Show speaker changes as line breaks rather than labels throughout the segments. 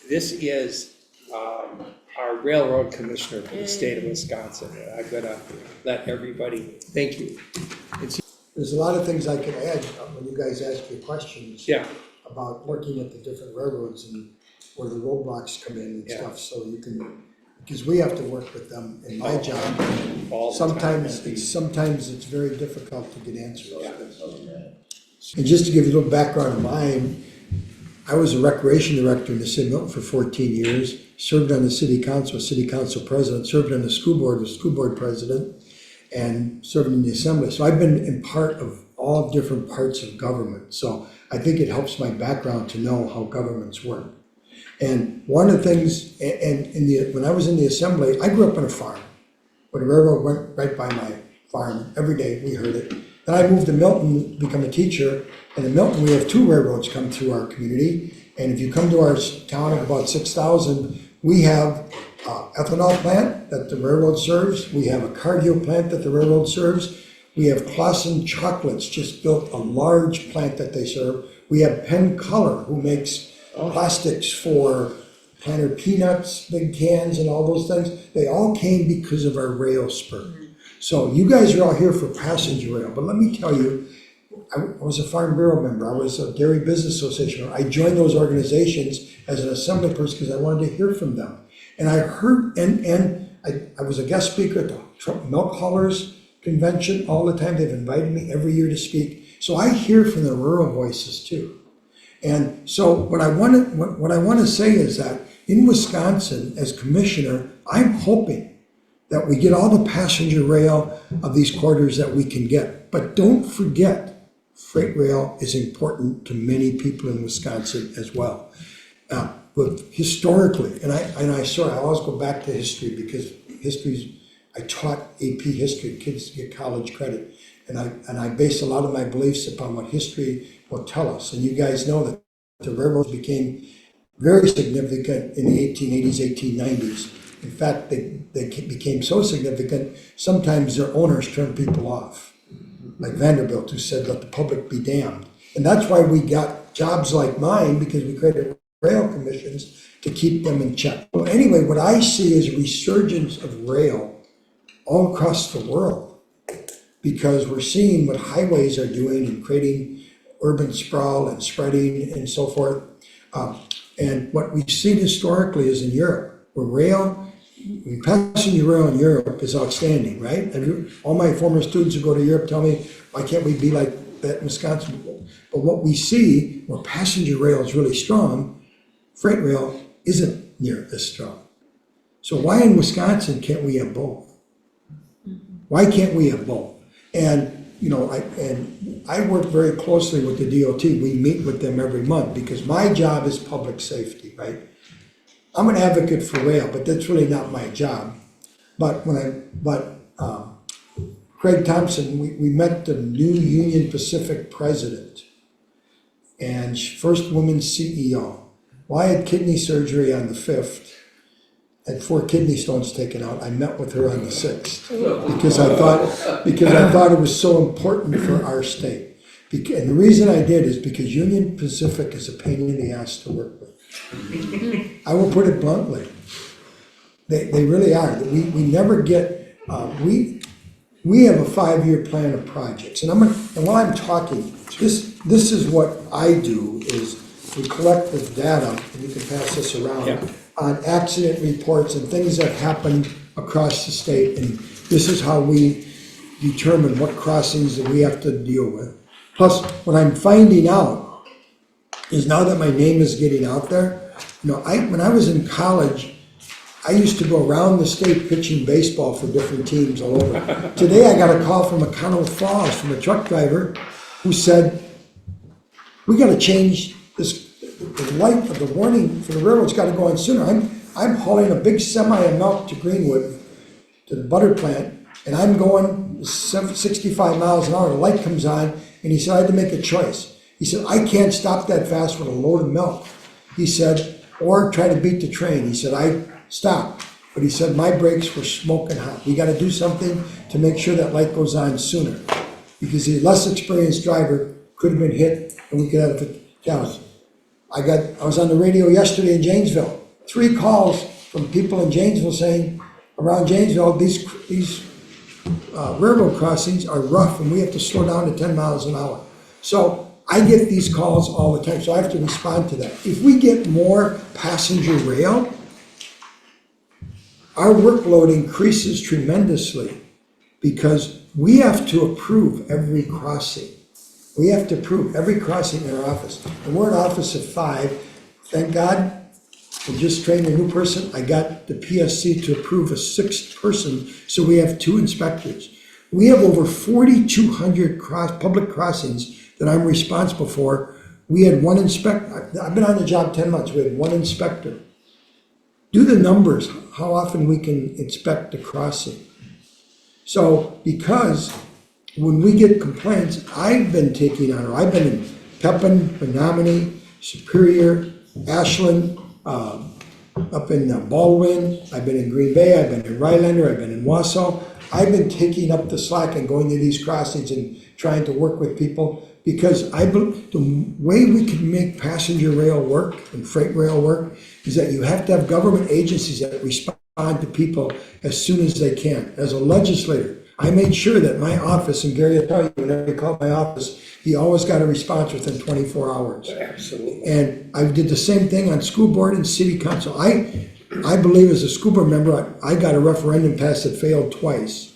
this is our railroad commissioner for the state of Wisconsin. And I'm gonna let everybody, thank you.
There's a lot of things I could add when you guys ask your questions.
Yeah.
About working with the different railroads and where the roadblocks come in and
Yeah.
stuff, so you can, because we have to work with them in my job.
All the time.
Sometimes it's very difficult to get answers. And just to give you a little background of mine, I was a recreation director in the city of Milton for 14 years, served on the city council president, served on the school board president, and served in the assembly. So I've been in part of all different parts of government. So I think it helps my background to know how governments work. And one of the things, when I was in the assembly, I grew up on a farm. When the railroad went right by my farm, every day we heard it. Then I moved to Milton to become a teacher. And in Milton, we have 2 railroads come through our community. And if you come to our town of about 6,000, we have ethanol plant that the railroad serves. We have a cardio plant that the railroad serves. We have Clausen Chocolates just built a large plant that they serve. We have Penn Color, who makes plastics for Planter peanuts, big cans and all those things. They all came because of our rail spur. So you guys are all here for passenger rail, but let me tell you, I was a Farm Bureau member. I was a Dairy Business Association. I joined those organizations as an assembly person because I wanted to hear from them. And I heard, and I was a guest speaker at the Trump Milk Haulers Convention all the time. They've invited me every year to speak. So I hear from the rural voices too. And so what I want to say is that in Wisconsin, as commissioner, I'm hoping that we get all the passenger rail of these corridors that we can get. But don't forget, freight rail is important to many people in Wisconsin as well. But historically, and I always go back to history because I taught AP history, kids get college credit. And I base a lot of my beliefs upon what history will tell us. And you guys know that the railroads became very significant in the 1880s, 1890s. In fact, they became so significant, sometimes their owners turned people off. Like Vanderbilt, who said, let the public be damned. And that's why we got jobs like mine, because we created rail commissions to keep them in check. Well, anyway, what I see is a resurgence of rail all across the world, because we're seeing what highways are doing and creating urban sprawl and spreading and so forth. And what we've seen historically is in Europe, where passenger rail in Europe is outstanding, right? All my former students who go to Europe tell me, why can't we be like that in Wisconsin? But what we see, where passenger rail is really strong, freight rail isn't near as strong. So why in Wisconsin can't we have both? Why can't we have both? And I work very closely with the DOT. We meet with them every month because my job is public safety, right? I'm an advocate for rail, but that's really not my job. But Craig Thompson, we met the new Union Pacific president and first woman CEO. Well, I had kidney surgery on the 5th, had 4 kidney stones taken out. I met with her on the 6th because I thought it was so important for our state. And the reason I did is because Union Pacific is a pain in the ass to work with. I will put it bluntly. They really are. We never get, we have a 5-year plan of projects. And while I'm talking, this is what I do is we collect the data, and you can pass this around, on accident reports and things that happen across the state. And this is how we determine what crossings that we have to deal with. Plus, what I'm finding out is now that my name is getting out there, when I was in college, I used to go around the state pitching baseball for different teams all over. Today I got a call from McConnell Falls from a truck driver who said, we got to change this, the light of the warning for the railroad's got to go on sooner. I'm hauling a big semi of milk to Greenwood, to the butter plant, and I'm going 65 miles an hour. The light comes on, and he said, I had to make a choice. He said, I can't stop that fast with a load of milk. He said, or try to beat the train. He said, I stopped. But he said, my brakes were smoking hot. We got to do something to make sure that light goes on sooner. Because the less experienced driver could have been hit, and we could have fatality. I was on the radio yesterday in Janesville, 3 calls from people in Janesville saying, around Janesville, these railroad crossings are rough and we have to slow down to 10 miles an hour. So I get these calls all the time, so I have to respond to that. If we get more passenger rail, our workload increases tremendously because we have to approve every crossing. We have to approve every crossing in our office. And we're an office of 5. Thank God, I just trained a new person. I got the PSC to approve a 6th person, so we have 2 inspectors. We have over 4,200 public crossings that I'm responsible for. We had 1 inspector. I've been on the job 10 months. We had 1 inspector. Do the numbers, how often we can inspect the crossing. So because when we get complaints, I've been taking on, or I've been in Pepin, Menominee, Superior, Ashland, up in Baldwin, I've been in Green Bay, I've been in Rylander, I've been in Wausau. I've been taking up the slack and going to these crossings and trying to work with people because the way we can make passenger rail work and freight rail work is that you have to have government agencies that respond to people as soon as they can. As a legislator, I made sure that my office, and Gary will tell you, whenever he called my office, he always got a response within 24 hours.
Absolutely.
And I did the same thing on school board and city council. I believe as a school board member, I got a referendum passed that failed twice.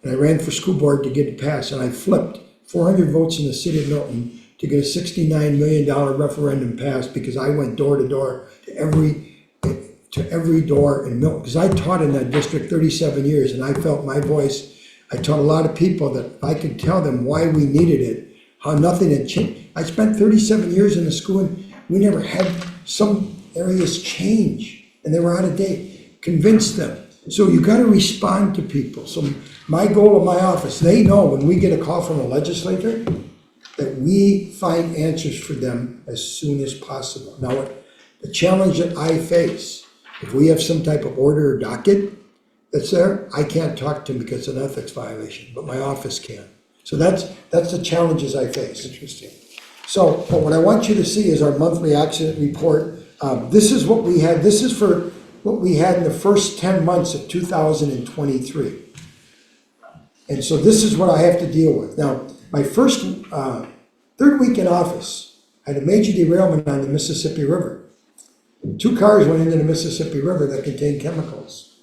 And I ran for school board to get it passed, and I flipped 400 votes in the city of Milton to get a $69 million referendum passed because I went door to door to every door in Milton. Because I taught in that district 37 years, and I felt my voice. I taught a lot of people that I could tell them why we needed it, how nothing had changed. I spent 37 years in the school, and we never had some areas change, and they were out of date. Convince them. So you got to respond to people. So my goal of my office, they know when we get a call from a legislator that we find answers for them as soon as possible. Now, the challenge that I face, if we have some type of order or docket that's there, I can't talk to them because it's an ethics violation, but my office can. So that's the challenges I face.
Interesting.
So, but what I want you to see is our monthly accident report. This is what we had. This is for what we had in the first 10 months of 2023. And so this is what I have to deal with. Now, my first, 3rd week in office, I had a major derailment on the Mississippi River. 2 cars went into the Mississippi River that contained chemicals.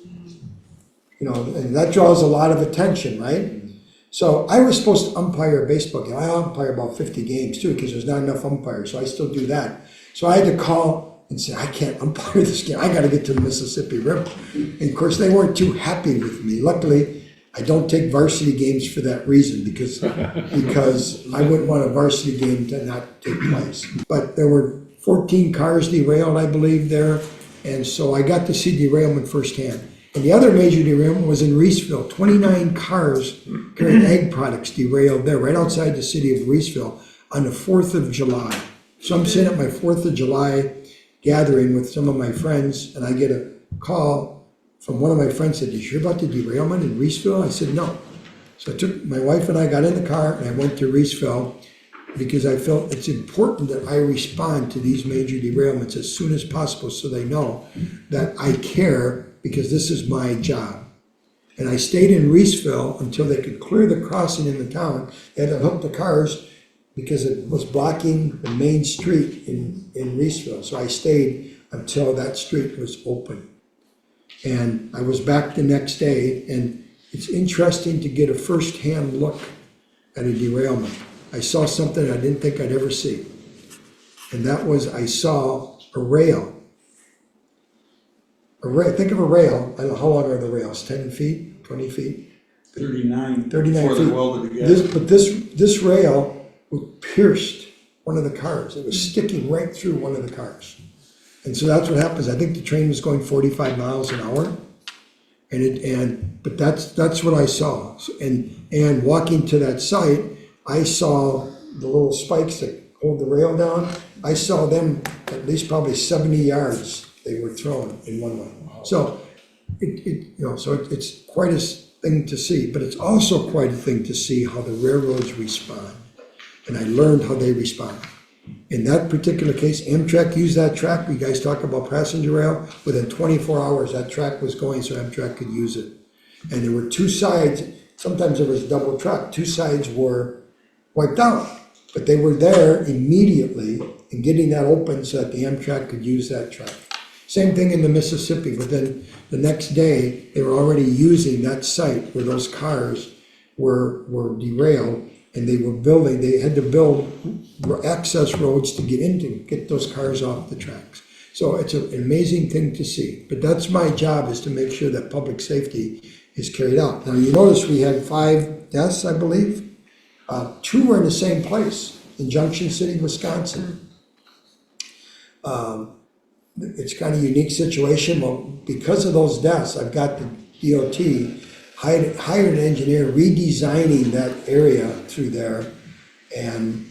You know, and that draws a lot of attention, right? So I was supposed to umpire a baseball game. I umpire about 50 games too, because there's not enough umpires, so I still do that. So I had to call and say, I can't umpire this game. I got to get to the Mississippi River. And of course, they weren't too happy with me. Luckily, I don't take varsity games for that reason, because I wouldn't want a varsity game to not take place. But there were 14 cars derailed, I believe, there. And so I got to see derailment firsthand. And the other major derailment was in Reeseville. 29 cars carrying egg products derailed there, right outside the city of Reeseville on the 4th of July. So I'm sitting at my 4th of July gathering with some of my friends, and I get a call from one of my friends that said, "Did you hear about the derailment in Reeseville?" I said, "No." So I took my wife and I got in the car and I went to Reeseville because I felt it's important that I respond to these major derailments as soon as possible so they know that I care, because this is my job. And I stayed in Reeseville until they could clear the crossing in the town. They had to hook the cars because it was blocking the main street in Reeseville. So I stayed until that street was open. And I was back the next day, and it's interesting to get a first-hand look at a derailment. I saw something I didn't think I'd ever see. And that was, I saw a rail. Think of a rail. I don't know, how long are the rails? 10 feet, 20 feet?
39.
39
Before
feet.
they're welded together.
This rail pierced one of the cars. It was sticking right through one of the cars. And so that's what happens. I think the train was going 45 miles an hour. But that's what I saw. And walking to that site, I saw the little spikes that hold the rail down. I saw them at least probably 70 yards they were thrown in one way. So it's quite a thing to see, but it's also quite a thing to see how the railroads respond. And I learned how they respond. In that particular case, Amtrak used that track. You guys talk about passenger rail. Within 24 hours, that track was going so Amtrak could use it. And there were two sides. Sometimes there was double track. Two sides were wiped out, but they were there immediately and getting that open so that the Amtrak could use that track. Same thing in the Mississippi. Within the next day, they were already using that site where those cars were derailed, and they had to build access roads to get those cars off the tracks. So it's an amazing thing to see. But that's my job, is to make sure that public safety is carried out. Now, you notice we had 5 deaths, I believe. 2 were in the same place, in Junction City, Wisconsin. It's kind of a unique situation. Well, because of those deaths, I've got the DOT hired an engineer redesigning that area through there, and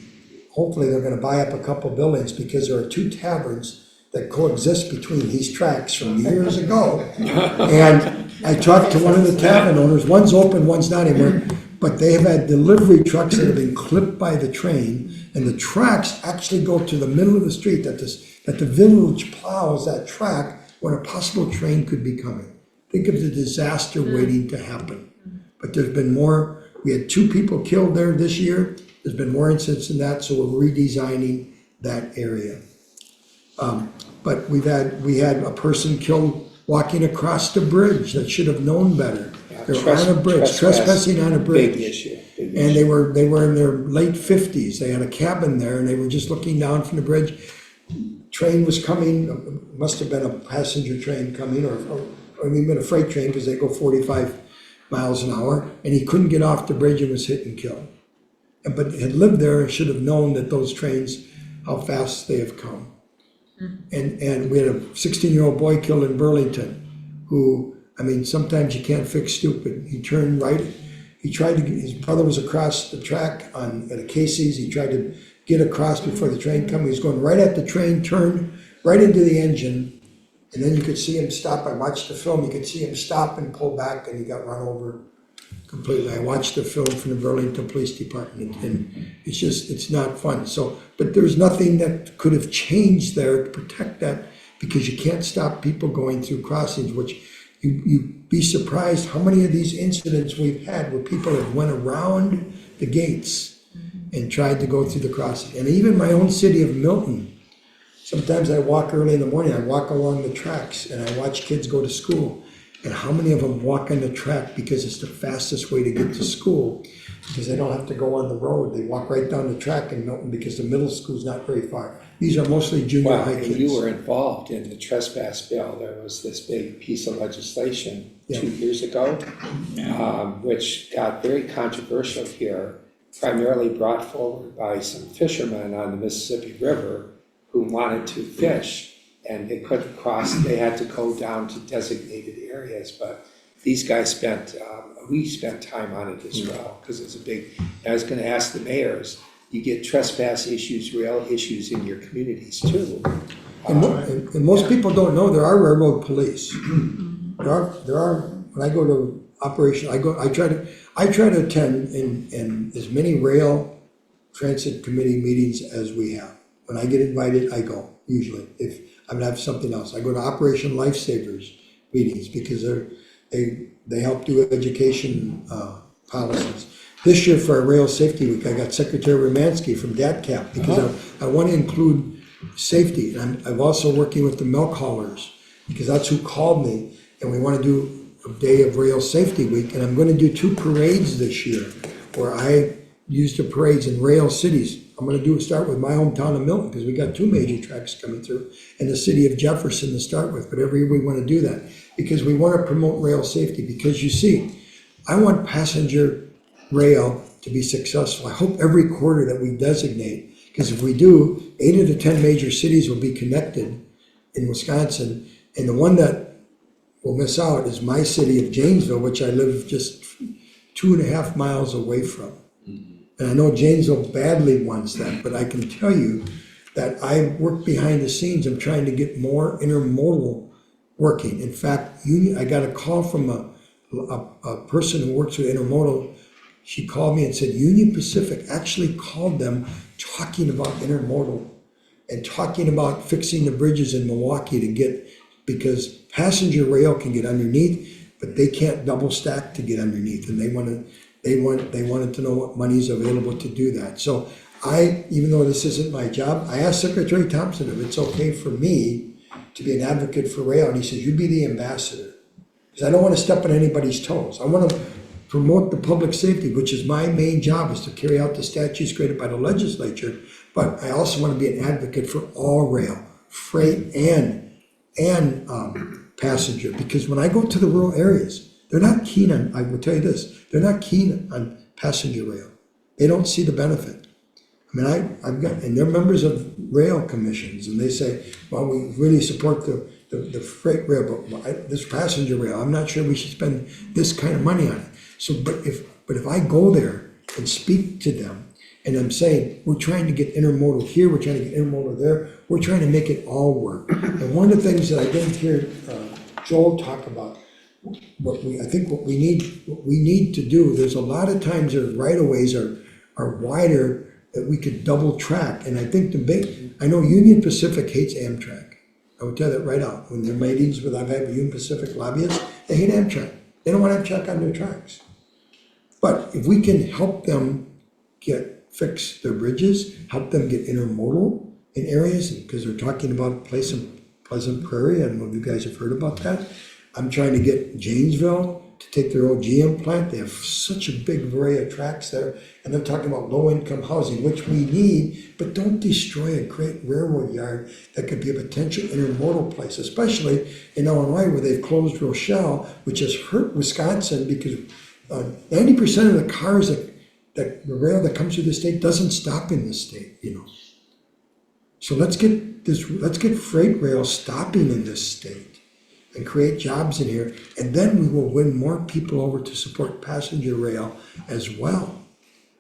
hopefully they're gonna buy up a couple buildings, because there are 2 taverns that coexist between these tracks from years ago. And I talked to one of the tavern owners. One's open, one's not anymore, but they have had delivery trucks that have been clipped by the train, and the tracks actually go to the middle of the street, that the village plows that track when a possible train could be coming. Think of the disaster waiting to happen. But there's been more. We had 2 people killed there this year. There's been more incidents than that, so we're redesigning that area. But we had a person killed walking across the bridge that should have known better. They're on a bridge, trespassing on a bridge.
Big issue.
And they were in their late 50s. They had a cabin there, and they were just looking down from the bridge. Train was coming, must have been a passenger train coming, or even a freight train, because they go 45 miles an hour, and he couldn't get off the bridge and was hit and killed. But had lived there and should have known that those trains, how fast they have come. And we had a 16-year-old boy killed in Burlington, who, I mean, sometimes you can't fix stupid. He turned right, his brother was across the track at a Casey's. He tried to get across before the train came. He was going right at the train, turned right into the engine, and then you could see him stop. I watched the film. You could see him stop and pull back, and he got run over completely. I watched the film from the Burlington Police Department, and it's not fun. So, but there's nothing that could have changed there to protect that, because you can't stop people going through crossings, which you'd be surprised how many of these incidents we've had where people have went around the gates and tried to go through the crossing. And even my own city of Milton, sometimes I walk early in the morning, I walk along the tracks and I watch kids go to school. And how many of them walk on the track because it's the fastest way to get to school, because they don't have to go on the road. They walk right down the track in Milton because the middle school's not very far. These are mostly junior high kids.
You were involved in the trespass bill. There was this big piece of legislation 2 years ago, which got very controversial here, primarily brought forward by some fishermen on the Mississippi River who wanted to fish. And they couldn't cross, they had to go down to designated areas, but these guys we spent time on it as well, because it's a big, I was gonna ask the mayors, you get trespass issues, rail issues in your communities too.
And most people don't know there are railroad police. There are, when I go to operation, I try to attend in as many rail transit committee meetings as we have. When I get invited, I go, usually, if I'm gonna have something else. I go to Operation Lifesavers meetings, because they help do education policies. This year for our Rail Safety Week, I got Secretary Romansky from DATCAP, because I want to include safety. And I'm also working with the milk haulers, because that's who called me, and we want to do a day of Rail Safety Week. And I'm going to do 2 parades this year, where I use the parades in rail cities. I'm going to start with my hometown of Milton, because we got 2 major tracks coming through, and the city of Jefferson to start with. But every year we want to do that, because we want to promote rail safety. Because you see, I want passenger rail to be successful. I hope every quarter that we designate, because if we do, 8 of the 10 major cities will be connected in Wisconsin, and the one that will miss out is my city of Janesville, which I live just 2.5 miles away from. And I know Janesville badly wants that, but I can tell you that I work behind the scenes. I'm trying to get more intermodal working. In fact, I got a call from a person who works with intermodal she called me and said Union Pacific actually called them talking about intermodal and talking about fixing the bridges in Milwaukee because passenger rail can get underneath, but they can't double stack to get underneath, and they wanted to know what money is available to do that. So even though this isn't my job, I asked Secretary Thompson if it's okay for me to be an advocate for rail, and he says, you be the ambassador. Because I don't want to step on anybody's toes. I want to promote the public safety, which is my main job, is to carry out the statutes created by the legislature, but I also want to be an advocate for all rail, freight and passenger, because when I go to the rural areas, they're not keen on, I will tell you this, they're not keen on passenger rail. They don't see the benefit. I mean, and they're members of rail commissions, and they say, well, we really support the freight rail, but this passenger rail, I'm not sure we should spend this kind of money on it. So, but if I go there and speak to them, and I'm saying, we're trying to get intermodal here, we're trying to get intermodal there, we're trying to make it all work. And one of the things that I didn't hear Joel talk about, what we need to do, there's a lot of times their right-of-ways are wider that we could double track. And I think I know Union Pacific hates Amtrak. I will tell that right out. When their meetings I've had with Union Pacific lobbyists, they hate Amtrak. They don't want Amtrak on their tracks. But if we can help them fix their bridges, help them get intermodal in areas, because they're talking about Pleasant Prairie, I don't know if you guys have heard about that. I'm trying to get Janesville to take their old GM plant. They have such a big array of tracks there, and they're talking about low-income housing, which we need, but don't destroy a great railroad yard that could be a potential intermodal place, especially in Illinois where they've closed Rochelle, which has hurt Wisconsin because 90% of the cars that the rail that comes through the state doesn't stop in the state, So let's get freight rail stopping in this state and create jobs in here, and then we will win more people over to support passenger rail as well.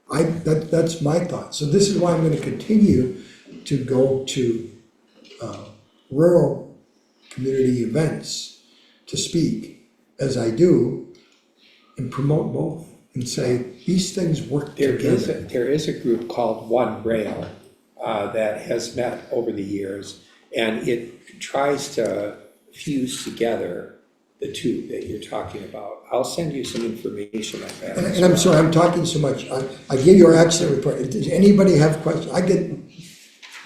That's my thought. So this is why I'm going to continue to go to rural community events to speak as I do and promote both and say these things work together.
There is a group called One Rail that has met over the years, and it tries to fuse together the two that you're talking about. I'll send you some information on that.
And I'm sorry, I'm talking so much. I gave you our accident report. Does anybody have questions?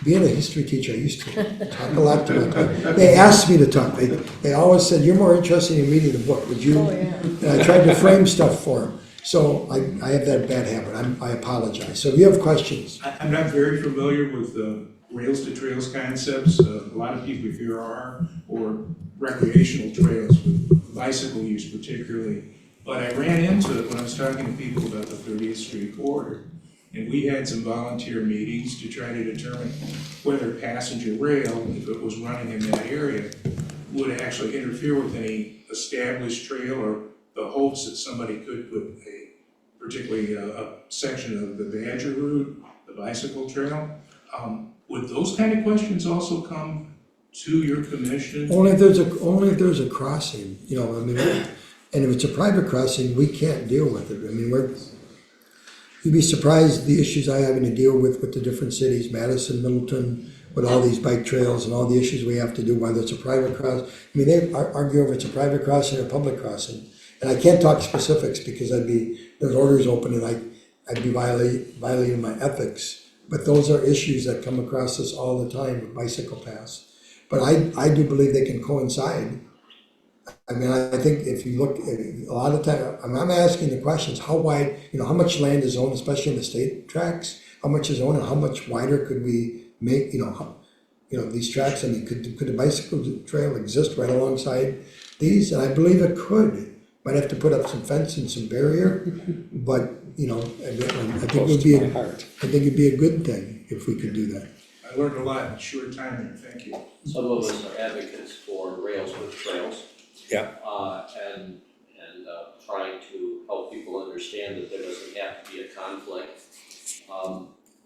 Being a history teacher, I used to talk a lot to my class. They asked me to talk. They always said, you're more interested in reading the book, would you?
Oh, yeah.
And I tried to frame stuff for them. So I have that bad habit. I apologize. So if you have questions.
I'm not very familiar with the rails to trails concepts. A lot of people here are, or recreational trails with bicycle use particularly. But I ran into it when I was talking to people about the 30th Street corridor. And we had some volunteer meetings to try to determine whether passenger rail, if it was running in that area, would actually interfere with any established trail or the hopes that somebody could put particularly a section of the Badger route, the bicycle trail. Would those kind of questions also come to your commission?
Only if there's a crossing, and if it's a private crossing, we can't deal with it. I mean, you'd be surprised the issues I having to deal with the different cities, Madison, Middleton, with all these bike trails and all the issues we have to do, whether it's a private cross. I mean, they argue if it's a private crossing or a public crossing. And I can't talk specifics because there's orders open and I'd be violating my ethics. But those are issues that come across us all the time with bicycle paths. But I do believe they can coincide. I mean, I think if you look at a lot of time, I'm asking the questions, how wide, how much land is owned, especially in the state tracks, how much is owned and how much wider could we make, these tracks? I mean, could a bicycle trail exist right alongside these? And I believe it could. Might have to put up some fence and some barrier, but, I think it'd be a good thing if we could do that.
I learned a lot in a short time there, thank you.
Some of us are advocates for rails with trails.
Yeah.
And trying to help people understand that there doesn't have to be a conflict.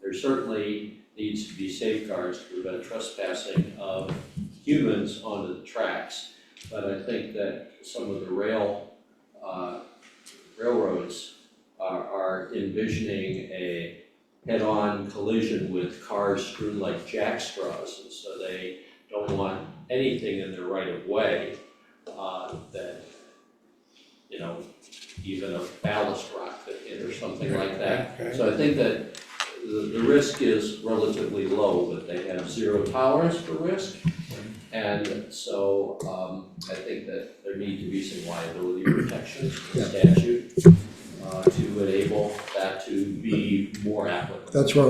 There certainly needs to be safeguards to prevent trespassing of humans onto the tracks. But I think that some of the railroads are envisioning a head-on collision with cars strewn like jackstraws, and so they don't want anything in their right of way that, you know, even a ballast rock could hit or something like that.
Right.
So I think that the risk is relatively low, but they have zero tolerance for risk. And so I think that there need to be some liability protections in the statute to enable that to be more applicable.
That's where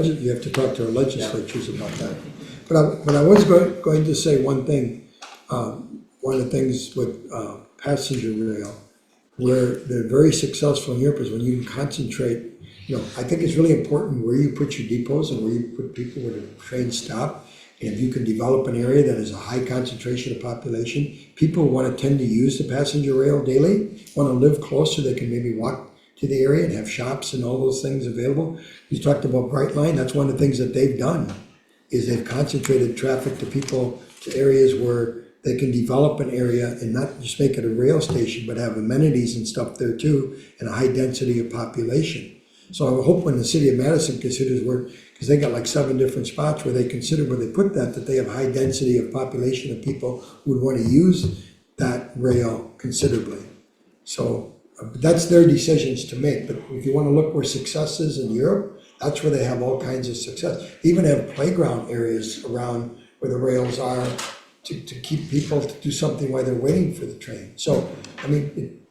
you have to talk to our legislatures about that. But I was going to say one thing, one of the things with passenger rail, where they're very successful in Europe is when you can concentrate, you know, I think it's really important where you put your depots and where you put people where the trains stop. And if you can develop an area that has a high concentration of population, people want to tend to use the passenger rail daily, want to live closer, they can maybe walk to the area and have shops and all those things available. You talked about Brightline, that's one of the things that they've done, is they've concentrated traffic to people, to areas where they can develop an area and not just make it a rail station, but have amenities and stuff there too, and a high density of population. So I hope when the city of Madison considers where, because they got like 7 different spots where they consider where they put that they have high density of population of people who would want to use that rail considerably. So that's their decisions to make. But if you want to look where success is in Europe, that's where they have all kinds of success. They even have playground areas around where the rails are to keep people to do something while they're waiting for the train. So, I mean,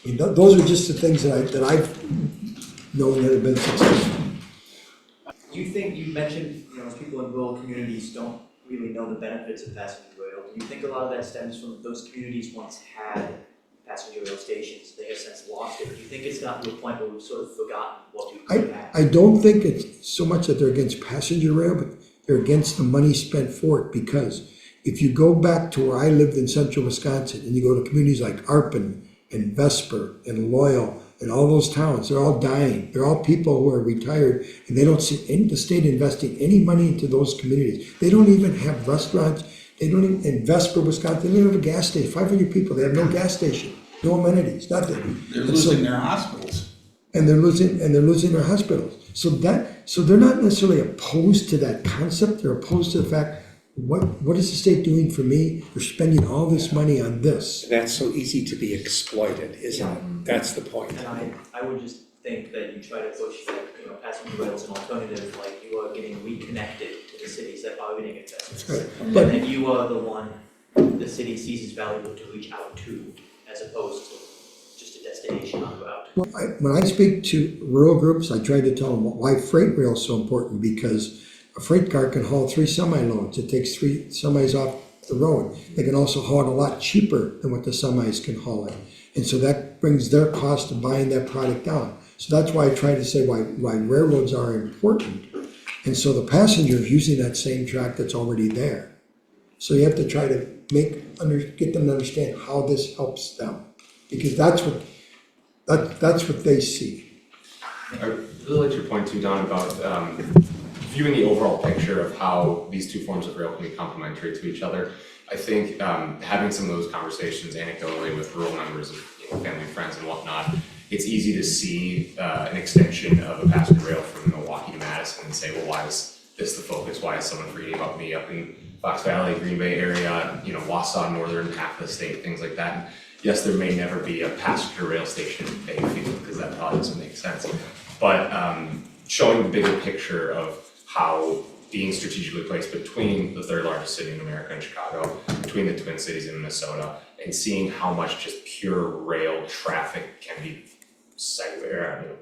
those are just the things that I've known that have been successful.
Do you think, you mentioned, you know, people in rural communities don't really know the benefits of passenger rail. Do you think a lot of that stems from those communities once had passenger rail stations, they have since lost it? Or do you think it's gotten to a point where we've sort of forgotten what we could have?
I don't think it's so much that they're against passenger rail, but they're against the money spent for it, because if you go back to where I lived in central Wisconsin and you go to communities like Arpin and Vesper and Loyal and all those towns, they're all dying. They're all people who are retired, and they don't see the state investing any money into those communities. They don't even have restaurants. They don't even, in Vesper, Wisconsin, they don't have a gas station. 500 people, they have no gas station, no amenities, nothing.
They're losing their hospitals.
And they're losing their hospitals. So they're not necessarily opposed to that concept. They're opposed to the fact, what is the state doing for me? They're spending all this money on this.
That's so easy to be exploited, isn't it? That's the point.
And I would just think that you try to push that, you know, passenger rail as an alternative, like you are getting reconnected to the cities that are getting investments.
Right.
And
But
then you are the one the city sees as valuable to reach out to, as opposed to just a destination on route.
when I speak to rural groups, I try to tell them why freight rail is so important, because a freight car can haul 3 semi-loads. It takes 3 semis off the road. They can also haul it a lot cheaper than what the semis can haul it. And so that brings their cost of buying that product down. So that's why I try to say why railroads are important. And so the passengers using that same track that's already there. So you have to try to get them to understand how this helps them, because that's what they see.
I really like your point too, Don, about viewing the overall picture of how these two forms of rail can be complementary to each other. I think having some of those conversations anecdotally with rural members of family and friends and whatnot, it's easy to see an extension of a passenger rail from Milwaukee to Madison and say, well, why is this the focus? Why is someone reading about me up in Fox Valley, Green Bay area, Wausau, northern half of the state, things like that. And yes, there may never be a passenger rail station in Bayfield because that probably doesn't make sense. But showing the bigger picture of how being strategically placed between the 3rd largest city in America and Chicago, between the Twin Cities in Minnesota, and seeing how much just pure rail traffic can be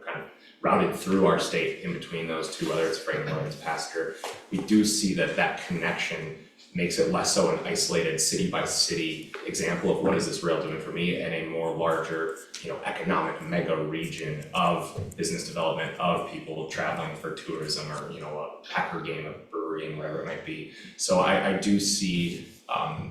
kind of routed through our state in between those two, whether it's freight or whether it's passenger. We do see that connection makes it less so an isolated city by city example of what is this rail doing for me, and a more larger, economic mega region of business development, of people traveling for tourism or, a Packer game, a brewery game, whatever it might be. So I do see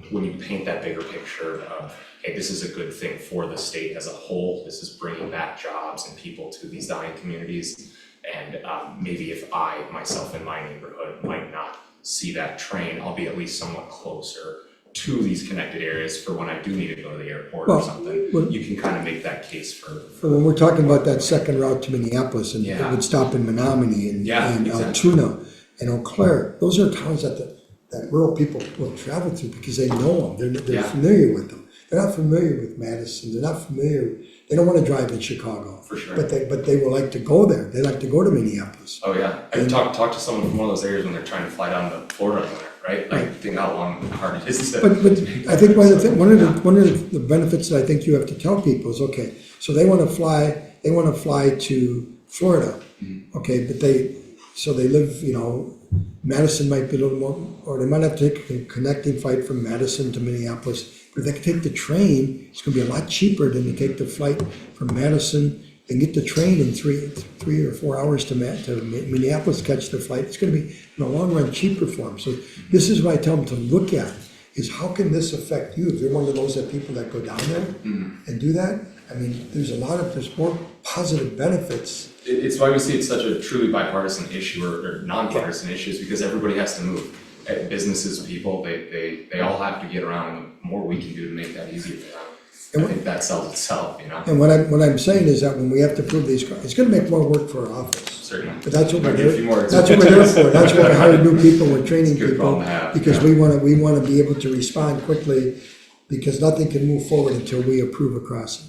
when you paint that bigger picture of, hey, this is a good thing for the state as a whole, this is bringing back jobs and people to these dying communities. And maybe if I, myself in my neighborhood, might not see that train, I'll be at least somewhat closer to these connected areas for when I do need to go to the airport
Well,
or something.
well-
You can kind of make that case for
When we're talking about that second route to Minneapolis, and it
Yeah.
would stop in Menominee and
exactly.
Altoona and Eau Claire, those are towns that rural people will travel to because they know them, they're
Yeah.
familiar with them. They're not familiar with Madison, they're not familiar, they don't wanna drive in Chicago.
For sure.
But they would like to go there, they like to go to Minneapolis.
Oh yeah, I talk to someone from one of those areas when they're trying to fly down to Florida, in winter, right? Like think how long and hard it is to.
But I think one of the benefits that I think you have to tell people is, okay, so they wanna fly to Florida. Okay, but so they live, Madison might be a little more, or they might have to take a connecting flight from Madison to Minneapolis. But if they can take the train, it's gonna be a lot cheaper than to take the flight from Madison and get the train in 3 or 4 hours to Minneapolis, catch the flight. It's gonna be, in the long run, cheaper for them. So this is what I tell them to look at, is how can this affect you? If you're one of those people that go down there and do that, I mean, there's more positive benefits.
It's why we see it's such a truly bipartisan issue or non-partisan issues, because everybody has to move. Businesses, people, they all have to get around, and the more we can do to make that easier for them, I think that sells itself,
And what I'm saying is that when we have to prove these, it's gonna make more work for our office.
Certainly.
But that's what we're
Might give a few more
there, that's what we're there for, that's why we hire new people, we're training
It's a good
people.
problem to have,
Because
yeah.
we wanna be able to respond quickly, because nothing can move forward until we approve a crossing.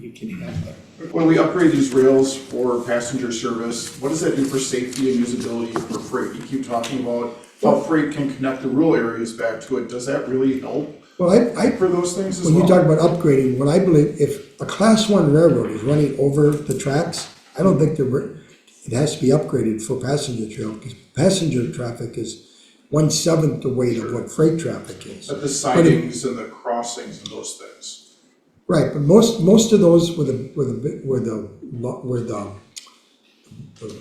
You can have that.
When we upgrade these rails for passenger service, what does that do for safety and usability for freight? You keep talking about how freight can connect the rural areas back to it. Does that really help
Well, I
for those things as
when
well?
you talk about upgrading, what I believe, if a class 1 railroad is running over the tracks, I don't think it has to be upgraded for passenger trail, because passenger traffic is 1/7 the weight of what freight traffic is.
But the sidings and the crossings and those things.
Right, but most of those where the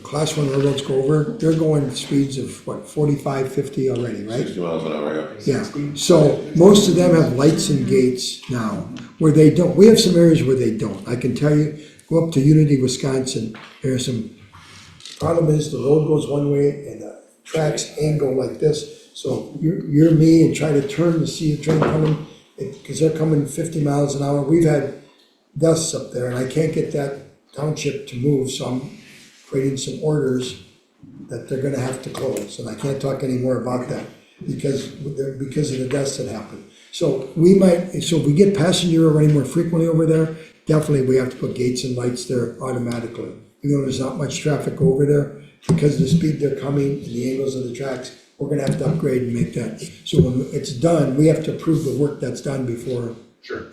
class 1 railroads go over, they're going speeds of 45, 50 already, right?
60 miles an hour, yeah.
Yeah, so most of them have lights and gates now, where they don't. We have some areas where they don't. I can tell you, go up to Unity, Wisconsin, there's some, problem is the road goes one way and the tracks angle like this. So you're me and try to turn to see a train coming, because they're coming 50 miles an hour. We've had deaths up there, and I can't get that township to move, so I'm creating some orders that they're gonna have to close, and I can't talk any more about that because of the deaths that happened. So if we get passenger running more frequently over there, definitely we have to put gates and lights there automatically. Even though there's not much traffic over there, because of the speed they're coming and the angles of the tracks, we're gonna have to upgrade and make that. So when it's done, we have to approve the work that's done before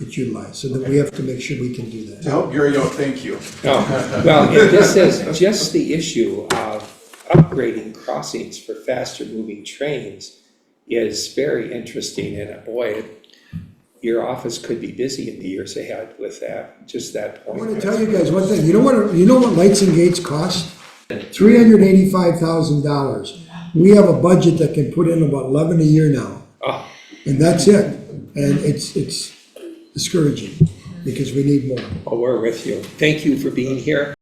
it's utilized, so that we have to make sure we can do that.
To help Gary out, thank you.
Well, and this is just the issue of upgrading crossings for faster moving trains is very interesting, and boy, your office could be busy in the years ahead with that, just that
I
point.
wanna tell you guys one thing, you know what lights and gates cost? $385,000. We have a budget that can put in about 11 a year now,
Oh,
and that's it. And it's discouraging, because we need more.
well, we're with you. Thank you for being here.